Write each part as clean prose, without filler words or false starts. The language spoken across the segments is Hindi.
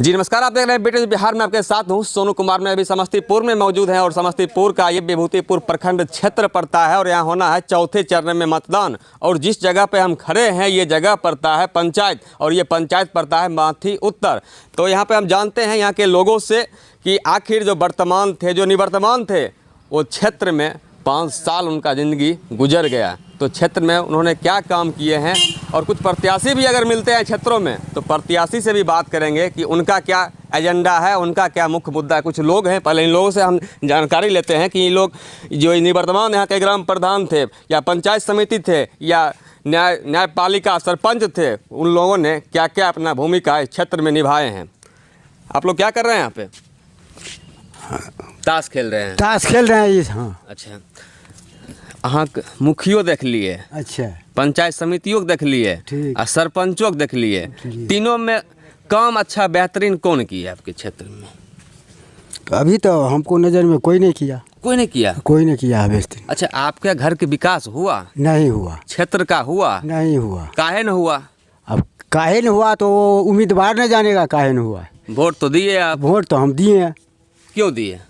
जी नमस्कार, आप देख रहे हैं बेटे बिहार में, आपके साथ हूँ सोनू कुमार। मैं अभी समस्तीपुर में मौजूद है और समस्तीपुर का ये विभूतिपुर प्रखंड क्षेत्र पड़ता है और यहाँ होना है चौथे चरण में मतदान। और जिस जगह पे हम खड़े हैं ये जगह पड़ता है पंचायत और ये पंचायत पड़ता है माथी उत्तर। तो यहाँ पे हम जानते हैं यहाँ के लोगों से कि आखिर जो वर्तमान थे, जो निवर्तमान थे, वो क्षेत्र में 5 साल उनका ज़िंदगी गुजर गया। तो क्षेत्र में उन्होंने क्या काम किए हैं और कुछ प्रत्याशी भी अगर मिलते हैं क्षेत्रों में तो प्रत्याशी से भी बात करेंगे कि उनका क्या एजेंडा है, उनका क्या मुख्य मुद्दा है। कुछ लोग हैं, पहले इन लोगों से हम जानकारी लेते हैं कि ये लोग जो निवर्तमान यहाँ के ग्राम प्रधान थे या पंचायत समिति थे या न्यायपालिका सरपंच थे, उन लोगों ने क्या क्या अपना भूमिका इस क्षेत्र में निभाए हैं। आप लोग क्या कर रहे हैं यहाँ पे? ताश खेल रहे हैं। ताश खेल रहे हैं। हाँ। अच्छा, अहाँ मुखियो देख लिए, अच्छा, पंचायत समितियों को देख लिए और सरपंचों को देख लिए। तीनों में काम अच्छा बेहतरीन कौन किया आपके क्षेत्र में? अभी तो हमको नज़र में कोई नहीं किया। कोई नहीं किया? कोई नहीं किया बेहतरीन। अच्छा, आपके घर के विकास हुआ? नहीं हुआ। क्षेत्र का हुआ? नहीं हुआ। काहे न हुआ? अब काहे न हुआ तो उम्मीदवार न जानेगा काहे न हुआ। वोट तो दिए आप? वोट तो हम दिए हैं। क्यों दिए?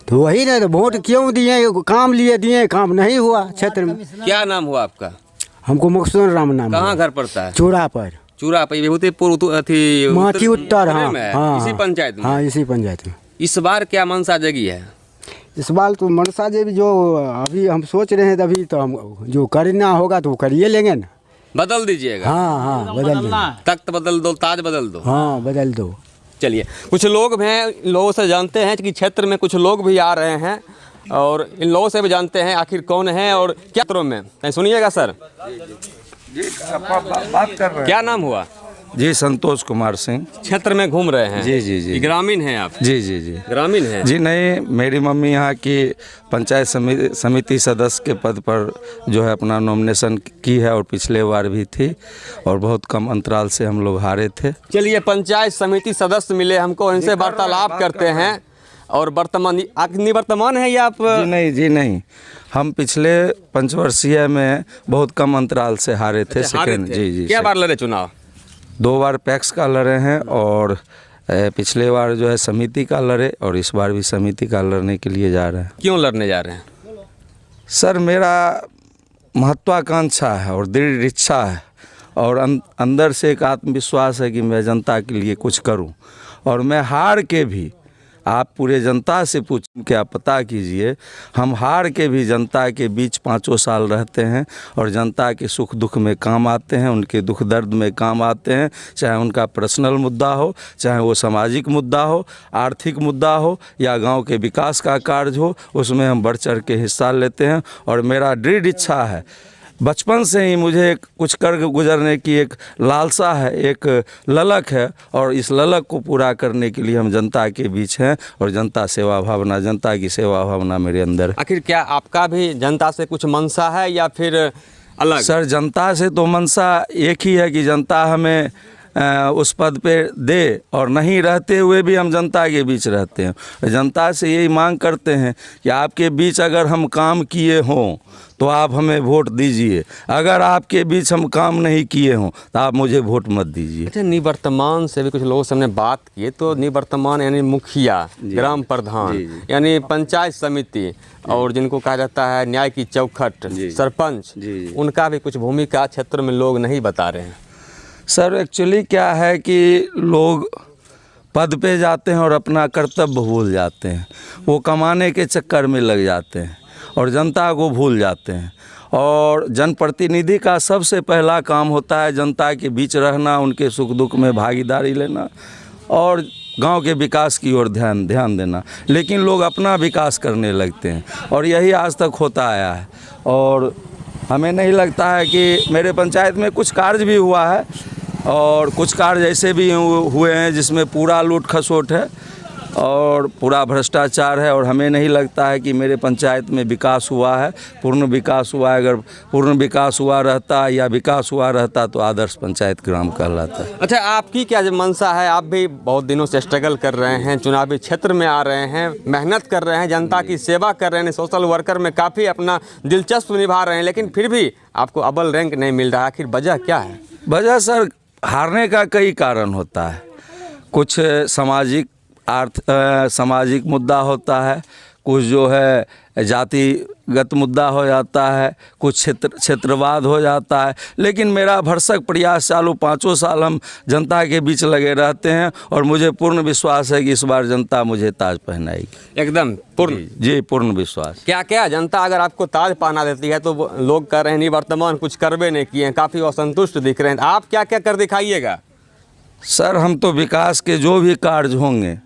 तो वही ना, तो वोट क्यों दिए? काम लिए दिए, काम नहीं हुआ क्षेत्र में। क्या नाम हुआ आपका? हमको मकसूद राम नाम। कहाँ घर पड़ता है? चूड़ा पर। चूड़ा पर विभूतिपुर माथी उत्तर। हाँ, हाँ, इसी पंचायत में। हाँ, इसी पंचायत में। इस बार क्या मनसा जगी है? इस बार तो मनसा जी भी जो अभी हम सोच रहे हैं, तभी तो हम जो करना होगा तो करिए लेंगे ना। बदल दीजिएगा? हाँ हाँ, बदल दो। तख्त बदल दो, ताज बदल दो। हाँ, बदल दो। चलिए, कुछ लोग हैं, लोगों से जानते हैं कि क्षेत्र में कुछ लोग भी आ रहे हैं और इन लोगों से भी जानते हैं आखिर कौन है और क्या क्षेत्रों में। सुनिएगा सर, बात कर रहे हैं। क्या नाम हुआ? जी संतोष कुमार सिंह। क्षेत्र में घूम रहे हैं? जी जी जी। ग्रामीण हैं आप? जी जी जी। ग्रामीण हैं? जी नहीं, मेरी मम्मी यहाँ की पंचायत समिति सदस्य के पद पर जो है अपना नॉमिनेशन की है और पिछले बार भी थी और बहुत कम अंतराल से हम लोग हारे थे। चलिए, पंचायत समिति सदस्य मिले हमको, इनसे वार्तालाप करते हैं। और निवर्तमान है या आप? जी नहीं, हम पिछले पंचवर्षीय में बहुत कम अंतराल से हारे थे। सेकेंड। जी जी। क्या बार लड़े चुनाव? 2 बार पैक्स का लड़े हैं और पिछले बार जो है समिति का लड़े और इस बार भी समिति का लड़ने के लिए जा रहे हैं। क्यों लड़ने जा रहे हैं? सर, मेरा महत्वाकांक्षा है और दृढ़ इच्छा है और अंदर से एक आत्मविश्वास है कि मैं जनता के लिए कुछ करूं। और मैं हार के भी, आप पूरे जनता से पूछ के आप पता कीजिए, हम हार के भी जनता के बीच 5 साल रहते हैं और जनता के सुख दुख में काम आते हैं, उनके दुख दर्द में काम आते हैं। चाहे उनका पर्सनल मुद्दा हो, चाहे वो सामाजिक मुद्दा हो, आर्थिक मुद्दा हो या गांव के विकास का कार्य हो, उसमें हम बढ़ चढ़ के हिस्सा लेते हैं। और मेरा दृढ़ इच्छा है, बचपन से ही मुझे कुछ कर गुजरने की एक लालसा है, एक ललक है और इस ललक को पूरा करने के लिए हम जनता के बीच हैं और जनता की सेवा भावना मेरे अंदर है। आखिर क्या आपका भी जनता से कुछ मनसा है या फिर अलग? सर, जनता से तो मनसा एक ही है कि जनता हमें उस पद पे दे और नहीं रहते हुए भी हम जनता के बीच रहते हैं। जनता से यही मांग करते हैं कि आपके बीच अगर हम काम किए हों तो आप हमें वोट दीजिए, अगर आपके बीच हम काम नहीं किए हों तो आप मुझे वोट मत दीजिए। अच्छा, निवर्तमान से भी कुछ लोगों से हमने बात की तो निवर्तमान यानी मुखिया, ग्राम प्रधान, यानी पंचायत समिति और जिनको कहा जाता है न्याय की चौखट, सरपंच, उनका भी कुछ भूमिका क्षेत्र में लोग नहीं बता रहे हैं। सर, एक्चुअली क्या है कि लोग पद पे जाते हैं और अपना कर्तव्य भूल जाते हैं, वो कमाने के चक्कर में लग जाते हैं और जनता को भूल जाते हैं। और जनप्रतिनिधि का सबसे पहला काम होता है जनता के बीच रहना, उनके सुख दुख में भागीदारी लेना और गांव के विकास की ओर ध्यान देना। लेकिन लोग अपना विकास करने लगते हैं और यही आज तक होता आया है। और हमें नहीं लगता है कि मेरे पंचायत में कुछ कार्य भी हुआ है और कुछ कार्य ऐसे भी हुए हैं जिसमें पूरा लूट खसोट है और पूरा भ्रष्टाचार है। और हमें नहीं लगता है कि मेरे पंचायत में विकास हुआ है, पूर्ण विकास हुआ है। अगर पूर्ण विकास हुआ रहता या विकास हुआ रहता तो आदर्श पंचायत ग्राम कहलाता। अच्छा, आपकी क्या मनसा है? आप भी बहुत दिनों से स्ट्रगल कर रहे हैं, चुनावी क्षेत्र में आ रहे हैं, मेहनत कर रहे हैं, जनता की सेवा कर रहे हैं, सोशल वर्कर में काफ़ी अपना दिलचस्प निभा रहे हैं, लेकिन फिर भी आपको अव्वल रैंक नहीं मिल रहा। आखिर वजह क्या है? वजह सर, हारने का कई कारण होता है। कुछ सामाजिक मुद्दा होता है, कुछ जो है जातिगत मुद्दा हो जाता है, कुछ क्षेत्रवाद हो जाता है। लेकिन मेरा भरसक प्रयास चालू 5 साल हम जनता के बीच लगे रहते हैं और मुझे पूर्ण विश्वास है कि इस बार जनता मुझे ताज पहनाएगी। एकदम पूर्ण जी पूर्ण विश्वास। क्या क्या जनता अगर आपको ताज पहना देती है तो लोग कह रहे हैं निवर्तमान कुछ करवे नहीं किए हैं, काफ़ी असंतुष्ट दिख रहे हैं, आप क्या क्या कर दिखाइएगा? सर हम तो विकास के जो भी कार्य होंगे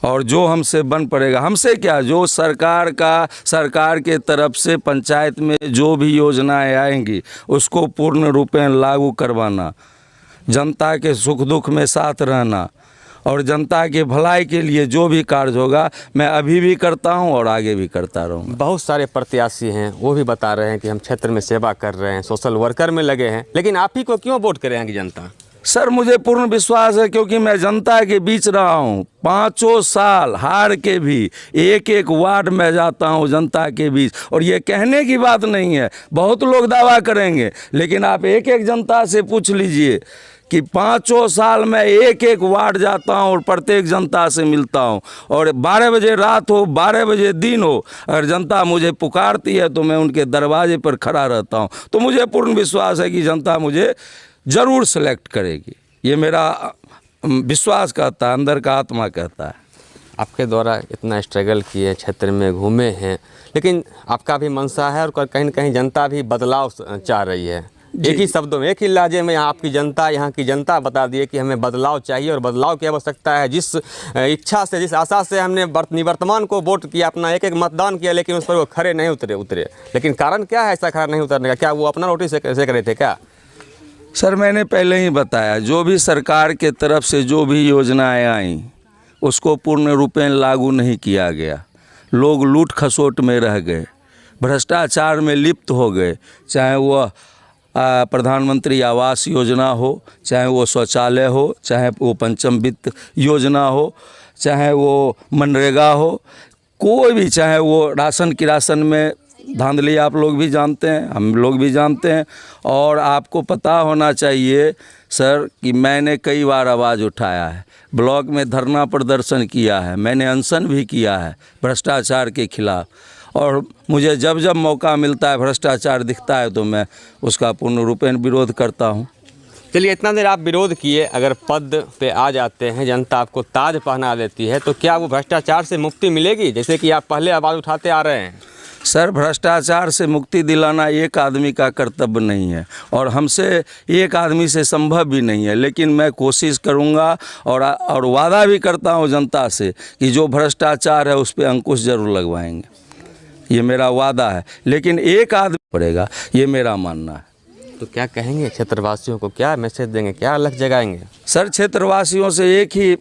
और जो हमसे बन पड़ेगा, हमसे क्या, जो सरकार के तरफ से पंचायत में जो भी योजनाएं आएंगी उसको पूर्ण रूपेण लागू करवाना, जनता के सुख दुख में साथ रहना और जनता के भलाई के लिए जो भी कार्य होगा मैं अभी भी करता हूं और आगे भी करता रहूँगा। बहुत सारे प्रत्याशी हैं, वो भी बता रहे हैं कि हम क्षेत्र में सेवा कर रहे हैं, सोशल वर्कर में लगे हैं, लेकिन आप ही को क्यों वोट करेंगे जनता? सर मुझे पूर्ण विश्वास है क्योंकि मैं जनता के बीच रहा हूँ। 5 साल हार के भी एक एक वार्ड में जाता हूँ जनता के बीच, और ये कहने की बात नहीं है, बहुत लोग दावा करेंगे, लेकिन आप एक एक जनता से पूछ लीजिए कि 5 साल में एक एक वार्ड जाता हूँ और प्रत्येक जनता से मिलता हूँ। और 12 बजे रात हो 12 बजे दिन हो, अगर जनता मुझे पुकारती है तो मैं उनके दरवाजे पर खड़ा रहता हूँ। तो मुझे पूर्ण विश्वास है कि जनता मुझे ज़रूर सेलेक्ट करेगी, ये मेरा विश्वास कहता है, अंदर का आत्मा कहता है। आपके द्वारा इतना स्ट्रगल किए, क्षेत्र में घूमे हैं, लेकिन आपका भी मंशा है और कहीं न कहीं जनता भी बदलाव चाह रही है। एक ही शब्दों में, एक ही लहजे में यहाँ की जनता बता दिए कि हमें बदलाव चाहिए और बदलाव की आवश्यकता है। जिस इच्छा से, जिस आशा से हमने निवर्तमान को वोट किया, अपना एक एक मतदान किया, लेकिन उस पर वो खड़े नहीं उतरे। लेकिन कारण क्या है ऐसा खड़ा नहीं उतरने का? क्या वो अपना रोटी सेक रहे थे क्या? सर मैंने पहले ही बताया, जो भी सरकार के तरफ से जो भी योजनाएं आई उसको पूर्ण रूपेण लागू नहीं किया गया। लोग लूट खसोट में रह गए, भ्रष्टाचार में लिप्त हो गए, चाहे वह प्रधानमंत्री आवास योजना हो, चाहे वो शौचालय हो, चाहे वो पंचम वित्त योजना हो, चाहे वो मनरेगा हो, कोई भी, चाहे वो राशन में धांधली आप लोग भी जानते हैं, हम लोग भी जानते हैं। और आपको पता होना चाहिए सर कि मैंने कई बार आवाज़ उठाया है, ब्लॉक में धरना प्रदर्शन किया है, मैंने अनशन भी किया है भ्रष्टाचार के खिलाफ, और मुझे जब जब मौका मिलता है, भ्रष्टाचार दिखता है तो मैं उसका पूर्ण रूपेण विरोध करता हूँ। चलिए, इतना देर आप विरोध किए, अगर पद पे आ जाते हैं, जनता आपको ताज पहना देती है, तो क्या वो भ्रष्टाचार से मुक्ति मिलेगी, जैसे कि आप पहले आवाज़ उठाते आ रहे हैं? सर भ्रष्टाचार से मुक्ति दिलाना एक आदमी का कर्तव्य नहीं है और हमसे एक आदमी से संभव भी नहीं है, लेकिन मैं कोशिश करूंगा और वादा भी करता हूं जनता से कि जो भ्रष्टाचार है उस पर अंकुश जरूर लगवाएंगे, ये मेरा वादा है। लेकिन एक आदमी पड़ेगा, ये मेरा मानना है। तो क्या कहेंगे क्षेत्रवासियों को, क्या मैसेज देंगे, क्या अलग जगाएंगे? सर क्षेत्रवासियों से एक ही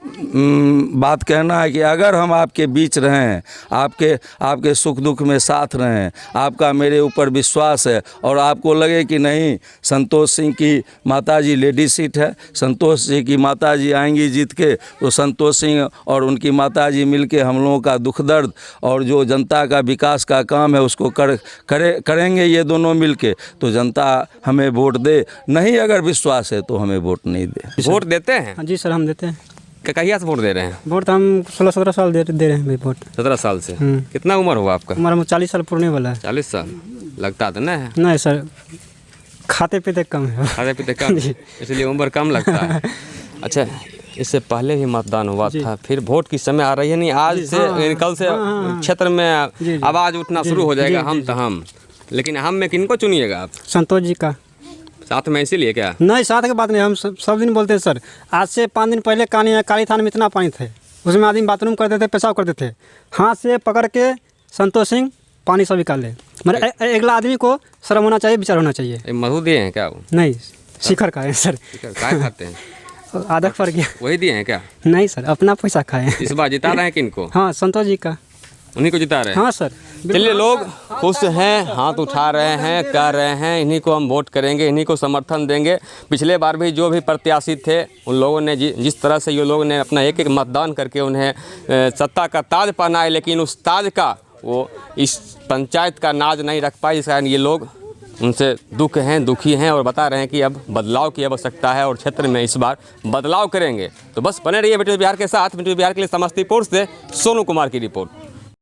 बात कहना है कि अगर हम आपके बीच रहें, आपके सुख दुख में साथ रहें, आपका मेरे ऊपर विश्वास है और आपको लगे कि नहीं संतोष सिंह की माताजी लेडी सीट है, संतोष जी की माताजी आएंगी जीत के, तो संतोष सिंह और उनकी माताजी मिलके हम लोगों का दुख दर्द और जो जनता का विकास का काम है उसको करेंगे ये दोनों मिलके, तो जनता हमें वोट दे। नहीं अगर विश्वास है तो हमें वोट नहीं दे। वोट देते हैं? हाँ जी सर, हम देते हैं। कहिया से वोट दे रहे हैं? वोट हम 16-17 साल दे रहे हैं भाई वोट। 17 साल से? कितना उम्र हुआ आपका? हमारा 40 साल पूर्णे वाला है। 40 साल लगता तो नहीं है? नहीं सर, खाते पीते कम है। खाते पीते कम, इसलिए उम्र कम लगता है। अच्छा, इससे पहले भी मतदान हुआ था, फिर वोट की समय आ रही है नहीं, आज से कल से क्षेत्र में आवाज़ उठना शुरू हो जाएगा, हम। लेकिन हम में किनको चुनिएगा आप? संतोष जी का। साथ में इसीलिए क्या? नहीं, साथ की बात नहीं, हम सब दिन बोलते हैं सर। आज से 5 दिन पहले काली थान में इतना पानी थे, उसमें आदमी बाथरूम करते थे, पेशाब करते थे, हाथ से पकड़ के संतोष सिंह पानी सब निकाल ले। मतलब अगला आदमी को शर्म होना चाहिए, विचार होना चाहिए। मधु दिए हैं क्या वो? नहीं, शिखर खाए सर। काय खाते हैं? आधा फर गया। वही दिए हैं क्या? नहीं सर, अपना पैसा खाए। इस बार जिता रहे हैं किनको? हाँ, संतोष जी का, उन्हीं को जिता रहे हैं। हाँ सर। चलिए, लोग खुश हैं, हाथ उठा रहे हैं, कह रहे हैं इन्हीं को हम वोट करेंगे, इन्हीं को समर्थन देंगे। पिछले बार भी जो भी प्रत्याशी थे उन लोगों ने जिस तरह से ये लोगों ने अपना एक एक मतदान करके उन्हें सत्ता का ताज पहनाए, लेकिन उस ताज का वो इस पंचायत का नाज नहीं रख पाए, इस कारण ये लोग उनसे दुखी हैं और बता रहे हैं कि अब बदलाव की आवश्यकता है और क्षेत्र में इस बार बदलाव करेंगे। तो बस बने रहिए वीडियो बिहार के साथ। वीडियो बिहार के लिए समस्तीपुर से सोनू कुमार की रिपोर्ट।